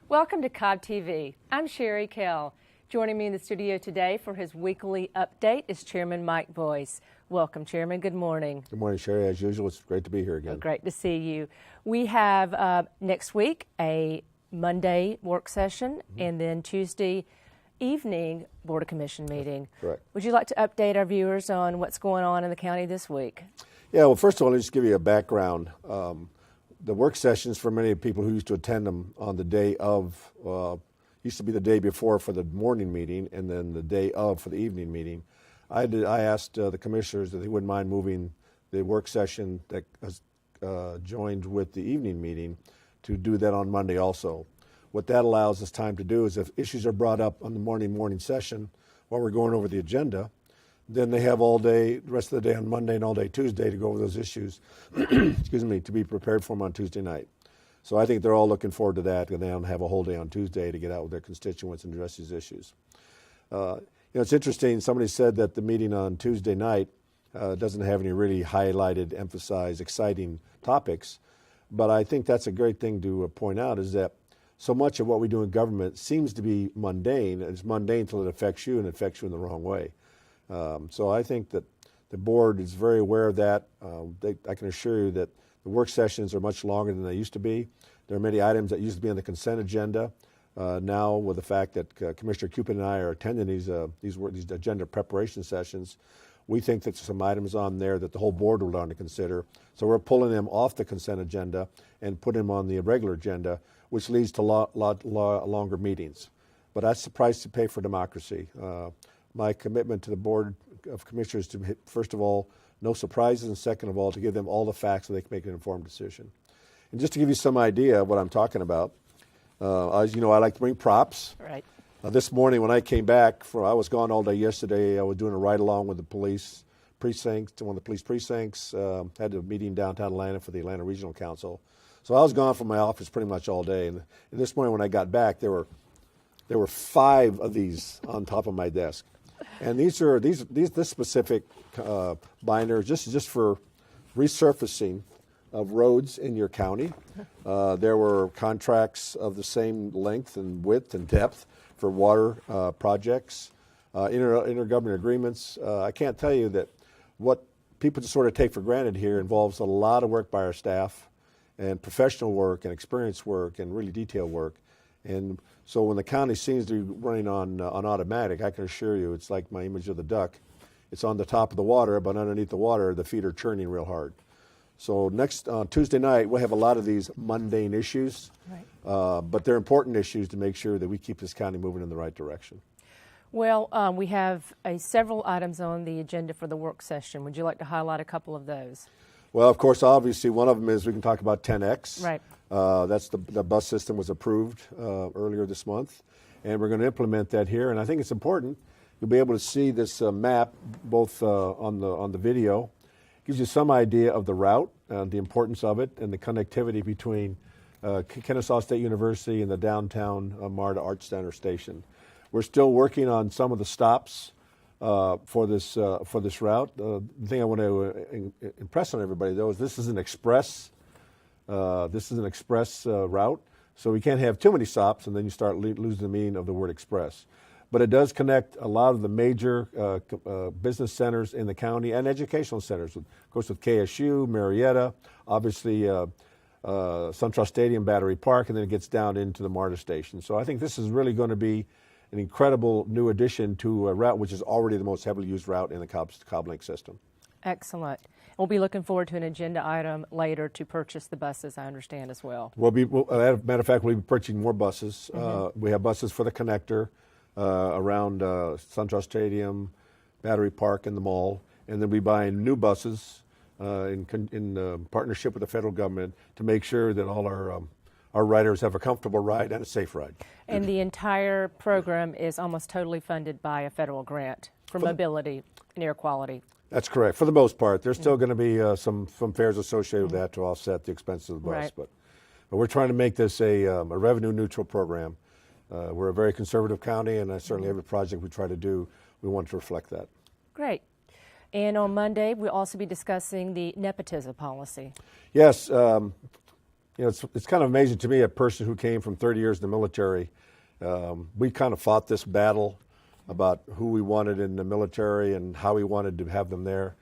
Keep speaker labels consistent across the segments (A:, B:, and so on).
A: Welcome to Cobb TV. I'm Sherry Kell. Joining me in the studio today for his weekly update is Chairman Mike Boyce. Welcome, Chairman. Good morning.
B: Good morning, Sherry. As usual, it's great to be here again.
A: Oh, great to see you. We have next week a Monday work session and then Tuesday evening Board of Commission meeting.
B: Correct.
A: Would you like to update our viewers on what's going on in the county this week?
B: Yeah, well, first of all, let me just give you a background. The work sessions, for many people who used to attend them on the day of, used to be the day before for the morning meeting and then the day of for the evening meeting. I asked the commissioners if they wouldn't mind moving the work session that joined with the evening meeting to do that on Monday also. What that allows us time to do is if issues are brought up on the morning session while we're going over the agenda, then they have all day, the rest of the day on Monday and all day Tuesday to go over those issues, excuse me, to be prepared for them on Tuesday night. So I think they're all looking forward to that, and they'll have a whole day on Tuesday to get out with their constituents and address these issues. It's interesting, somebody said that the meeting on Tuesday night doesn't have any really highlighted, emphasized, exciting topics, but I think that's a great thing to point out is that so much of what we do in government seems to be mundane, and it's mundane until it affects you and it affects you in the wrong way. So I think that the board is very aware of that. I can assure you that the work sessions are much longer than they used to be. There are many items that used to be on the consent agenda. Now, with the fact that Commissioner Cupid and I are attending these agenda preparation sessions, we think that there's some items on there that the whole board will learn to consider. So we're pulling them off the consent agenda and putting them on the regular agenda, which leads to longer meetings. But that's the price to pay for democracy. My commitment to the Board of Commissioners to, first of all, no surprises, and second of all, to give them all the facts so they can make an informed decision. And just to give you some idea of what I'm talking about, as you know, I like to bring props.
A: Right.
B: This morning when I came back, I was gone all day yesterday. I was doing a ride-along with the police precinct, one of the police precincts. Had a meeting downtown Atlanta for the Atlanta Regional Council. So I was gone from my office pretty much all day. And this morning when I got back, there were 5 of these on top of my desk. And this specific binder just for resurfacing of roads in your county. There were contracts of the same length and width and depth for water projects, intergovernmental agreements. I can't tell you that what people just sort of take for granted here involves a lot of work by our staff and professional work and experience work and really detailed work. And so when the county seems to be running on automatic, I can assure you it's like my image of the duck. It's on the top of the water, but underneath the water, the feet are churning real hard. So next Tuesday night, we'll have a lot of these mundane issues, right. But they're important issues to make sure that we keep this county moving in the right direction.
A: Well, we have several items on the agenda for the work session. Would you like to highlight a couple of those?
B: Well, of course, obviously, one of them is we can talk about 10X.
A: Right.
B: That's the bus system was approved earlier this month, and we're going to implement that here. And I think it's important. You'll be able to see this map both on the video. Gives you some idea of the route, the importance of it, and the connectivity between Kennesaw State University and the downtown MARTA Arts Center station. We're still working on some of the stops for this route. The thing I want to impress on everybody, though, is this is an express. Route, so we can't have too many stops, and then you start losing the meaning of the word express. But it does connect a lot of the major business centers in the county and educational centers. Of course, with KSU, Marietta, obviously SunTrust Stadium, Battery Park, and then it gets down into the MARTA station. So I think this is really going to be an incredible new addition to a route which is already the most heavily used route in the Cobb Link system.
A: Excellent. We'll be looking forward to an agenda item later to purchase the buses, I understand, as well.
B: As a matter of fact, we'll be purchasing more buses. We have buses for the connector around SunTrust Stadium, Battery Park, and the mall. And then we'll be buying new buses in partnership with the federal government to make sure that all our riders have a comfortable ride and a safe ride.
A: And the entire program is almost totally funded by a federal grant for mobility and air quality.
B: That's correct. For the most part, there's still going to be some fares associated with that to offset the expenses of the bus.
A: Right.
B: But we're trying to make this a revenue-neutral program. We're a very conservative county, and certainly every project we try to do, we want to reflect that.
A: Great. And on Monday, we'll also be discussing the nepotism policy.
B: Yes. it's kind of amazing to me, a person who came from 30 years in the military. We kind of fought this battle about who we wanted in the military and how we wanted to have them there.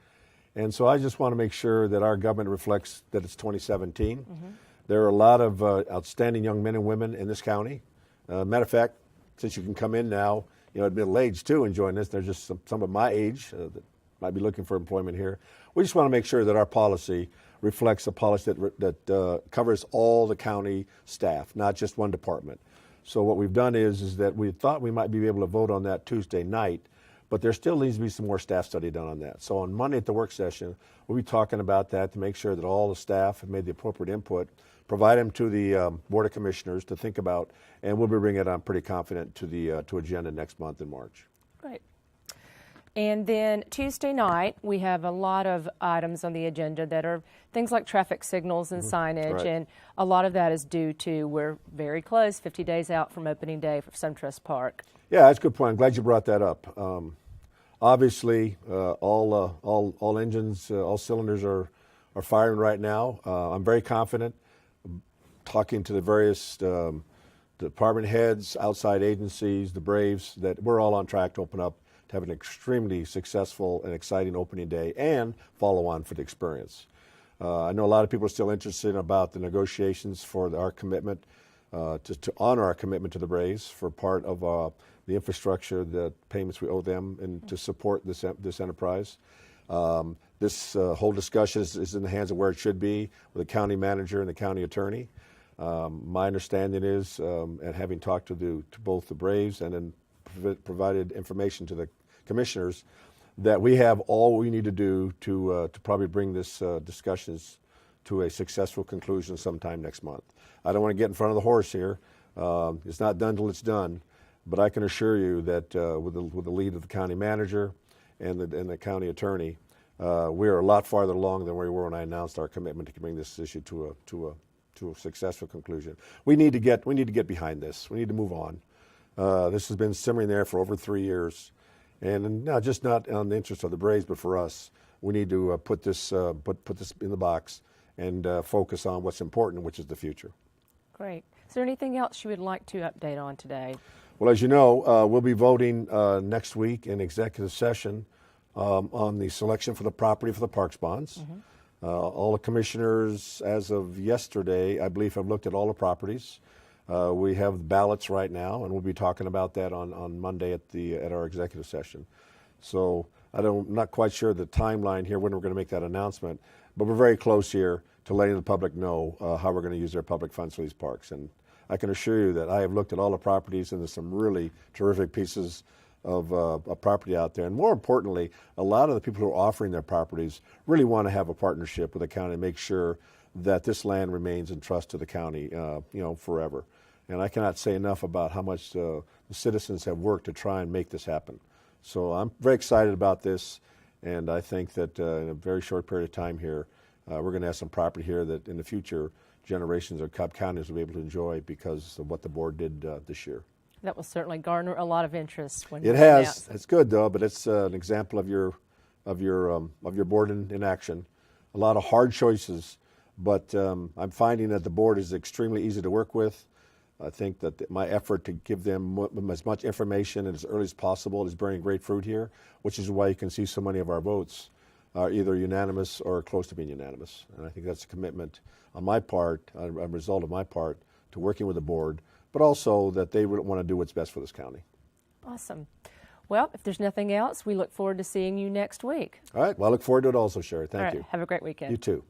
B: And so I just want to make sure that our government reflects that it's 2017. Mm-hmm. There are a lot of outstanding young men and women in this county. Matter of fact, since you can come in now, at middle age too and join this, there's just some of my age that might be looking for employment here. We just want to make sure that our policy reflects a policy that covers all the county staff, not just one department. So what we've done is that we thought we might be able to vote on that Tuesday night, but there still needs to be some more staff study done on that. So on Monday at the work session, we'll be talking about that to make sure that all the staff have made the appropriate input, provide them to the Board of Commissioners to think about, and we'll be bringing it, I'm pretty confident, to the to agenda next month in March.
A: Great. And then Tuesday night, we have a lot of items on the agenda that are things like traffic signals and signage,
B: Right.
A: and a lot of that is due to we're very close, 50 days out from opening day for SunTrust Park.
B: Yeah, that's a good point. I'm glad you brought that up. Obviously, all engines, all cylinders are firing right now. I'm very confident, talking to the various department heads, outside agencies, the Braves, that we're all on track to open up, to have an extremely successful and exciting opening day and follow on for the experience. I know a lot of people are still interested about the negotiations for our commitment to honor our commitment to the Braves for part of the infrastructure, the payments we owe them, and to support this enterprise. This whole discussion is in the hands of where it should be, with the county manager and the county attorney. My understanding is, and having talked to both the Braves and then provided information to the commissioners, that we have all we need to do to probably bring this discussions to a successful conclusion sometime next month. I don't want to get in front of the horse here. It's not done till it's done, but I can assure you that with the lead of the county manager and the county attorney, we are a lot farther along than we were when I announced our commitment to bring this issue to a successful conclusion. We need to get behind this. We need to move on. This has been simmering there for over 3 years, and not on the interest of the Braves, but for us. We need to put this in the box and focus on what's important, which is the future.
A: Great. Is there anything else you would like to update on today?
B: Well, as you know, we'll be voting next week in executive session on the selection for the property for the parks bonds. Mm-hmm. All the commissioners, as of yesterday, I believe, have looked at all the properties. We have ballots right now, and we'll be talking about that on Monday at our executive session. So I'm not quite sure the timeline here when we're going to make that announcement, but we're very close here to letting the public know how we're going to use their public funds for these parks. And I can assure you that I have looked at all the properties, and there's some really terrific pieces of property out there. And more importantly, a lot of the people who are offering their properties really want to have a partnership with the county and make sure that this land remains in trust to the county, forever. And I cannot say enough about how much the citizens have worked to try and make this happen. So I'm very excited about this, and I think that in a very short period of time here, we're going to have some property here that in the future generations of Cobb counties will be able to enjoy because of what the board did this year.
A: That will certainly garner a lot of interest when
B: it has. It's good though, but it's an example of your board in action. A lot of hard choices, but I'm finding that the board is extremely easy to work with. I think that my effort to give them as much information as early as possible is bearing great fruit here, which is why you can see so many of our votes are either unanimous or close to being unanimous. And I think that's a commitment on my part, a result of my part, to working with the board, but also that they want to do what's best for this county.
A: Awesome. Well, if there's nothing else, we look forward to seeing you next week.
B: All right. Well, I look forward to it also, Sherry. Thank you.
A: Have a great weekend.
B: You too.